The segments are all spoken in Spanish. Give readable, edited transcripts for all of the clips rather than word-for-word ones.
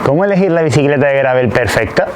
¿Cómo elegir la bicicleta de gravel perfecta?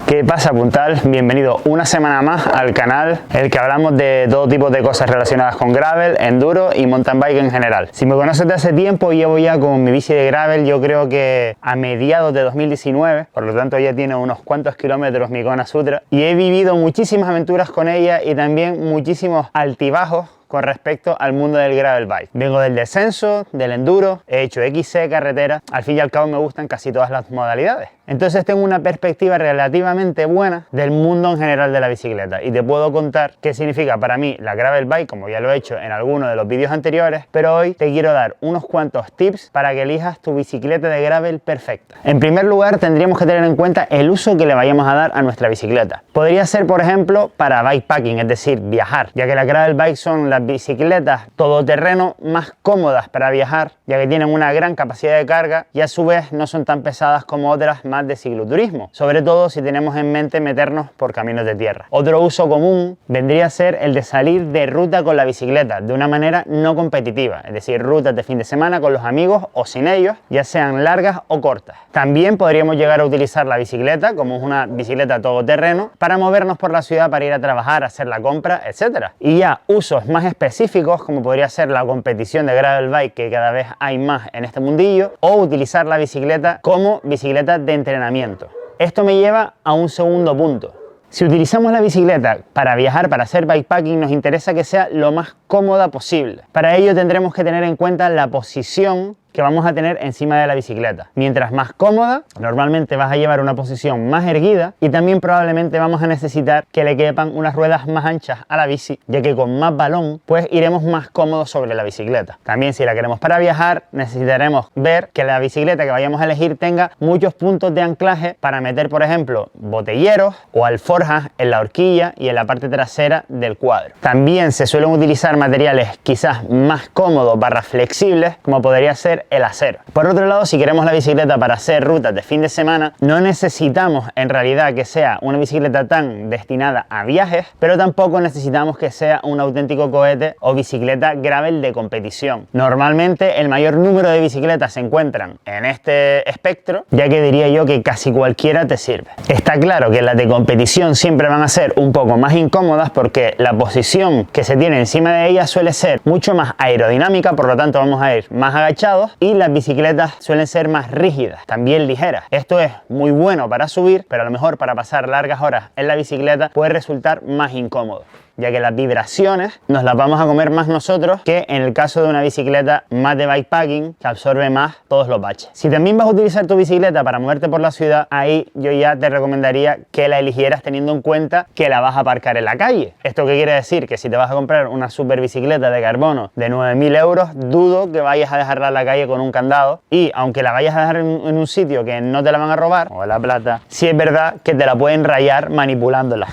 ¿Qué pasa, Puntal? Bienvenido una semana más al canal en el que hablamos de todo tipo de cosas relacionadas con gravel, enduro y mountain bike en general. Si me conoces de hace tiempo, llevo ya con mi bici de gravel, yo creo que a mediados de 2019, por lo tanto ya tiene unos cuantos kilómetros mi Kona Sutra, y he vivido muchísimas aventuras con ella y también muchísimos altibajos con respecto al mundo del gravel bike. Vengo del descenso, del enduro, he hecho XC, carretera, al fin y al cabo me gustan casi todas las modalidades. Entonces tengo una perspectiva relativamente buena del mundo en general de la bicicleta y te puedo contar qué significa para mí la gravel bike, como ya lo he hecho en alguno de los vídeos anteriores, pero hoy te quiero dar unos cuantos tips para que elijas tu bicicleta de gravel perfecta. En primer lugar, tendríamos que tener en cuenta el uso que le vayamos a dar a nuestra bicicleta. Podría ser, por ejemplo, para bikepacking, es decir, viajar, ya que la gravel bike son las bicicletas todoterreno más cómodas para viajar, ya que tienen una gran capacidad de carga y a su vez no son tan pesadas como otras más de cicloturismo, sobre todo si tenemos en mente meternos por caminos de tierra. Otro uso común vendría a ser el de salir de ruta con la bicicleta de una manera no competitiva, es decir, rutas de fin de semana con los amigos o sin ellos, ya sean largas o cortas. También podríamos llegar a utilizar la bicicleta como una bicicleta todoterreno para movernos por la ciudad para ir a trabajar, hacer la compra, etc. Y ya usos más específicos como podría ser la competición de gravel bike, que cada vez hay más en este mundillo, o utilizar la bicicleta como bicicleta de entrenamiento. Esto me lleva a un segundo punto. Si utilizamos la bicicleta para viajar, para hacer bikepacking, nos interesa que sea lo más cómoda posible. Para ello tendremos que tener en cuenta la posición que vamos a tener encima de la bicicleta. Mientras más cómoda, normalmente vas a llevar una posición más erguida y también probablemente vamos a necesitar que le quepan unas ruedas más anchas a la bici, ya que con más balón pues iremos más cómodos sobre la bicicleta. También si la queremos para viajar, necesitaremos ver que la bicicleta que vayamos a elegir tenga muchos puntos de anclaje para meter, por ejemplo, botelleros o alforjas en la horquilla y en la parte trasera del cuadro. También se suelen utilizar materiales quizás más cómodos / flexibles, como podría ser el acero. Por otro lado, si queremos la bicicleta para hacer rutas de fin de semana, no necesitamos en realidad que sea una bicicleta tan destinada a viajes, pero tampoco necesitamos que sea un auténtico cohete o bicicleta gravel de competición. Normalmente el mayor número de bicicletas se encuentran en este espectro, ya que diría yo que casi cualquiera te sirve. Está claro que las de competición siempre van a ser un poco más incómodas porque la posición que se tiene encima de ellas suele ser mucho más aerodinámica, por lo tanto vamos a ir más agachados, y las bicicletas suelen ser más rígidas, también ligeras. Esto es muy bueno para subir, pero a lo mejor para pasar largas horas en la bicicleta puede resultar más incómodo, ya que las vibraciones nos las vamos a comer más nosotros que en el caso de una bicicleta más de bikepacking, que absorbe más todos los baches. Si también vas a utilizar tu bicicleta para moverte por la ciudad, ahí yo ya te recomendaría que la eligieras teniendo en cuenta que la vas a aparcar en la calle. ¿Esto qué quiere decir? Que si te vas a comprar una super bicicleta de carbono de 9.000 euros, dudo que vayas a dejarla en la calle con un candado, y aunque la vayas a dejar en un sitio que no te la van a robar, o la plata, sí es verdad que te la pueden rayar manipulándola.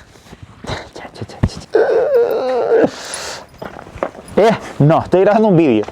No, estoy grabando un vídeo.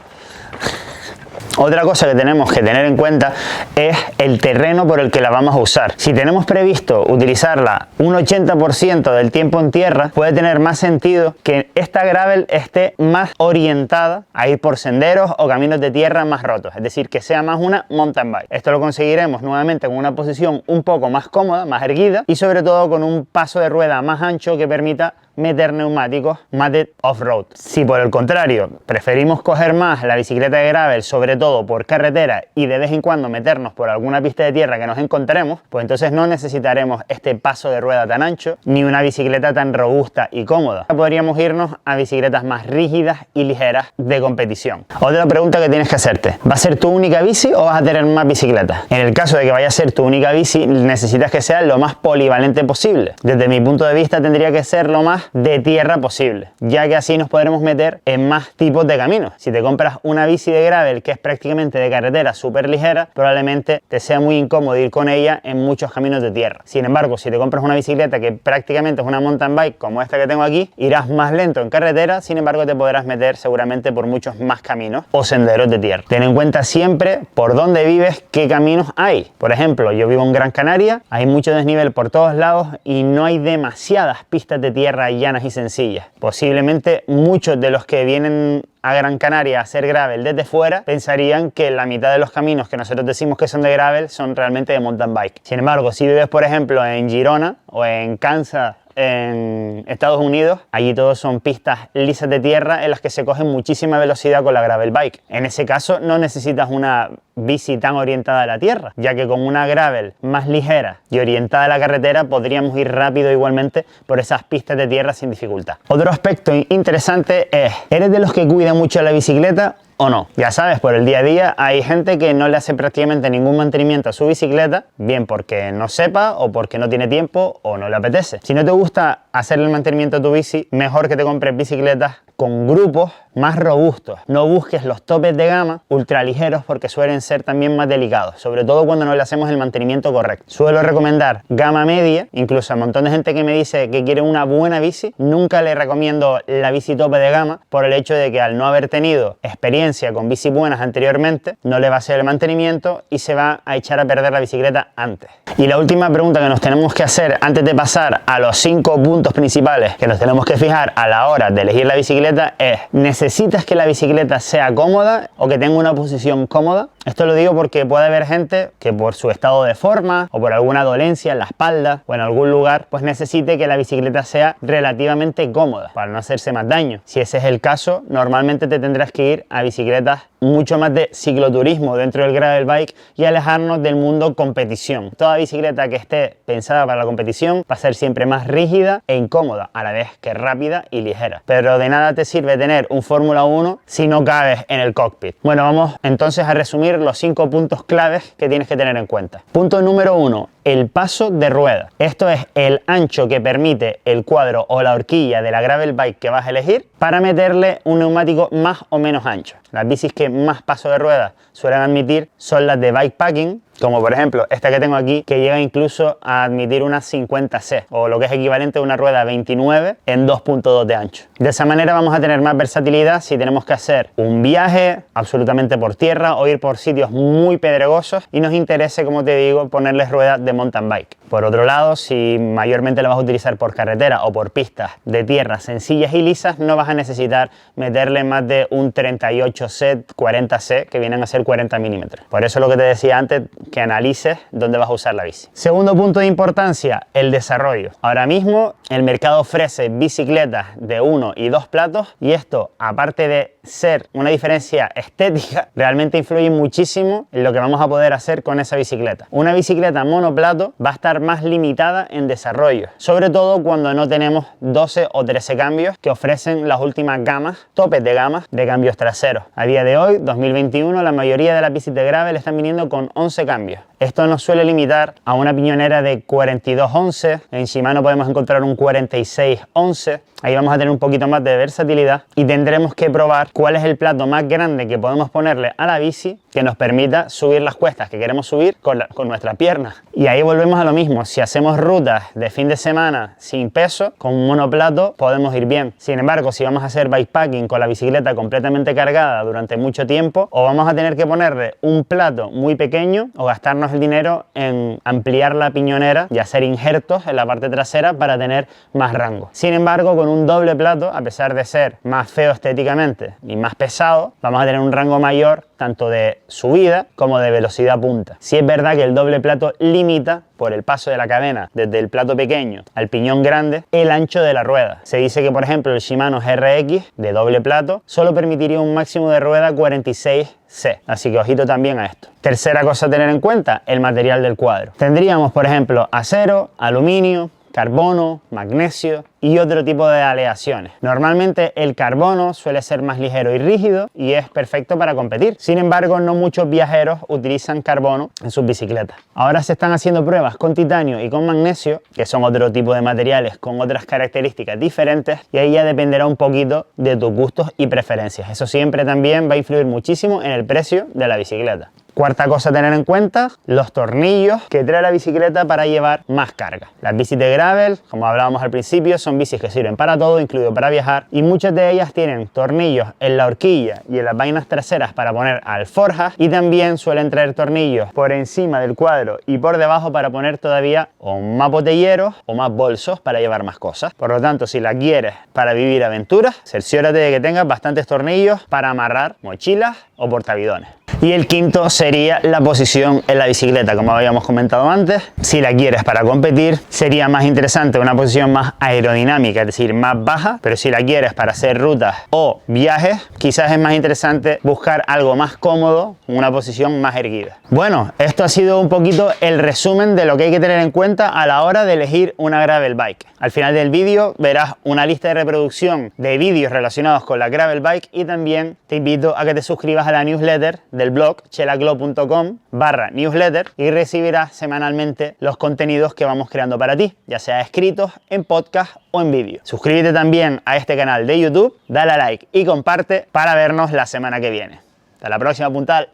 Otra cosa que tenemos que tener en cuenta es el terreno por el que la vamos a usar. Si tenemos previsto utilizarla un 80% del tiempo en tierra, puede tener más sentido que esta gravel esté más orientada a ir por senderos o caminos de tierra más rotos, es decir, que sea más una mountain bike. Esto lo conseguiremos nuevamente con una posición un poco más cómoda, más erguida, y sobre todo con un paso de rueda más ancho que permita meter neumáticos más de off-road. Si por el contrario preferimos coger más la bicicleta de gravel, sobre todo por carretera, y de vez en cuando meternos por alguna pista de tierra que nos encontremos, pues entonces no necesitaremos este paso de rueda tan ancho ni una bicicleta tan robusta y cómoda. Podríamos irnos a bicicletas más rígidas y ligeras de competición. Otra pregunta que tienes que hacerte: ¿va a ser tu única bici o vas a tener más bicicletas? En el caso de que vaya a ser tu única bici, necesitas que sea lo más polivalente posible. Desde mi punto de vista tendría que ser lo más de tierra posible, ya que así nos podremos meter en más tipos de caminos. Si te compras una bici de gravel que es prácticamente de carretera súper ligera, probablemente te sea muy incómodo ir con ella en muchos caminos de tierra. Sin embargo, si te compras una bicicleta que prácticamente es una mountain bike como esta que tengo aquí, irás más lento en carretera, sin embargo te podrás meter seguramente por muchos más caminos o senderos de tierra. Ten en cuenta siempre por dónde vives, qué caminos hay. Por ejemplo, yo vivo en Gran Canaria, hay mucho desnivel por todos lados y no hay demasiadas pistas de tierra llanas y sencillas. Posiblemente muchos de los que vienen a Gran Canaria a hacer gravel desde fuera pensarían que la mitad de los caminos que nosotros decimos que son de gravel son realmente de mountain bike. Sin embargo, si vives por ejemplo en Girona o en Kansas, en Estados Unidos, allí todos son pistas lisas de tierra en las que se coge muchísima velocidad con la gravel bike. En ese caso no necesitas una bici tan orientada a la tierra, ya que con una gravel más ligera y orientada a la carretera podríamos ir rápido igualmente por esas pistas de tierra sin dificultad. Otro aspecto interesante es, ¿eres de los que cuida mucho la bicicleta o no? Ya sabes, por el día a día hay gente que no le hace prácticamente ningún mantenimiento a su bicicleta, bien porque no sepa o porque no tiene tiempo o no le apetece. Si no te gusta hacer el mantenimiento a tu bici, mejor que te compres bicicletas con grupos más robustos. No busques los topes de gama ultraligeros porque suelen ser también más delicados, sobre todo cuando no le hacemos el mantenimiento correcto. Suelo recomendar gama media, incluso a un montón de gente que me dice que quiere una buena bici, nunca le recomiendo la bici tope de gama por el hecho de que al no haber tenido experiencia con bicis buenas anteriormente, no le va a hacer el mantenimiento y se va a echar a perder la bicicleta antes. Y la última pregunta que nos tenemos que hacer antes de pasar a los 5 puntos principales que nos tenemos que fijar a la hora de elegir la bicicleta es: ¿necesitas que la bicicleta sea cómoda o que tenga una posición cómoda? Esto lo digo porque puede haber gente que por su estado de forma o por alguna dolencia en la espalda o en algún lugar pues necesite que la bicicleta sea relativamente cómoda para no hacerse más daño. Si ese es el caso, normalmente te tendrás que ir a bicicletas mucho más de cicloturismo dentro del gravel bike y alejarnos del mundo competición. Toda bicicleta que esté pensada para la competición va a ser siempre más rígida e incómoda, a la vez que rápida y ligera. Pero de nada te sirve tener un Fórmula 1 si no cabes en el cockpit. Bueno, vamos entonces a resumir los 5 puntos claves que tienes que tener en cuenta. Punto número 1. El paso de rueda. Esto es el ancho que permite el cuadro o la horquilla de la gravel bike que vas a elegir para meterle un neumático más o menos ancho. Las bicis que más paso de rueda suelen admitir son las de bikepacking, como por ejemplo esta que tengo aquí, que llega incluso a admitir una 50C, o lo que es equivalente a una rueda 29 en 2.2 de ancho. De esa manera vamos a tener más versatilidad si tenemos que hacer un viaje absolutamente por tierra o ir por sitios muy pedregosos y nos interese, como te digo, ponerles ruedas de mountain bike. Por otro lado, si mayormente la vas a utilizar por carretera o por pistas de tierra sencillas y lisas, no vas a necesitar meterle más de un 38C, 40C, que vienen a ser 40 milímetros. Por eso lo que te decía antes, que analices dónde vas a usar la bici. Segundo punto de importancia, el desarrollo. Ahora mismo el mercado ofrece bicicletas de 1 y 2 platos y esto, aparte de ser una diferencia estética, realmente influye muchísimo en lo que vamos a poder hacer con esa bicicleta. Una bicicleta monoplato va a estar más limitada en desarrollo, sobre todo cuando no tenemos 12 o 13 cambios que ofrecen las últimas gamas, topes de gama de cambios traseros. A día de hoy, 2021, la mayoría de las bicis de gravel están viniendo con 11 cambios. Esto nos suele limitar a una piñonera de 42-11, en Shimano podemos encontrar un 46-11, ahí vamos a tener un poquito más de versatilidad y tendremos que probar cuál es el plato más grande que podemos ponerle a la bici que nos permita subir las cuestas que queremos subir con nuestras piernas. Y ahí volvemos a lo mismo, si hacemos rutas de fin de semana sin peso, con un monoplato podemos ir bien. Sin embargo, si vamos a hacer bikepacking con la bicicleta completamente cargada durante mucho tiempo, o vamos a tener que ponerle un plato muy pequeño o gastarnos el dinero en ampliar la piñonera y hacer injertos en la parte trasera para tener más rango. Sin embargo, con un doble plato, a pesar de ser más feo estéticamente y más pesado, vamos a tener un rango mayor tanto de subida como de velocidad punta. Sí es verdad que el doble plato limita por el paso de la cadena desde el plato pequeño al piñón grande el ancho de la rueda. Se dice que por ejemplo el Shimano GRX de doble plato solo permitiría un máximo de rueda 46C, así que ojito también a esto. Tercera cosa a tener en cuenta, el material del cuadro. Tendríamos por ejemplo acero, aluminio, carbono, magnesio y otro tipo de aleaciones. Normalmente el carbono suele ser más ligero y rígido y es perfecto para competir. Sin embargo, no muchos viajeros utilizan carbono en sus bicicletas. Ahora se están haciendo pruebas con titanio y con magnesio, que son otro tipo de materiales con otras características diferentes, y ahí ya dependerá un poquito de tus gustos y preferencias. Eso siempre también va a influir muchísimo en el precio de la bicicleta. Cuarta cosa a tener en cuenta, los tornillos que trae la bicicleta para llevar más carga. Las bicis de gravel, como hablábamos al principio, son son bicis que sirven para todo, incluido para viajar, y muchas de ellas tienen tornillos en la horquilla y en las vainas traseras para poner alforjas, y también suelen traer tornillos por encima del cuadro y por debajo para poner todavía o más botelleros o más bolsos para llevar más cosas. Por lo tanto, si la quieres para vivir aventuras, cerciórate de que tengas bastantes tornillos para amarrar mochilas o portabidones. Y el quinto sería la posición en la bicicleta, como habíamos comentado antes. Si la quieres para competir, sería más interesante una posición más aerodinámica, es decir, más baja, pero si la quieres para hacer rutas o viajes, quizás es más interesante buscar algo más cómodo, una posición más erguida. Bueno, esto ha sido un poquito el resumen de lo que hay que tener en cuenta a la hora de elegir una gravel bike. Al final del vídeo verás una lista de reproducción de vídeos relacionados con la gravel bike, y también te invito a que te suscribas a la newsletter del blog chelaclub.com/newsletter y recibirás semanalmente los contenidos que vamos creando para ti, ya sea escritos, en podcast o en vídeo. Suscríbete también a este canal de YouTube, dale a like y comparte para vernos la semana que viene. Hasta la próxima, puntal.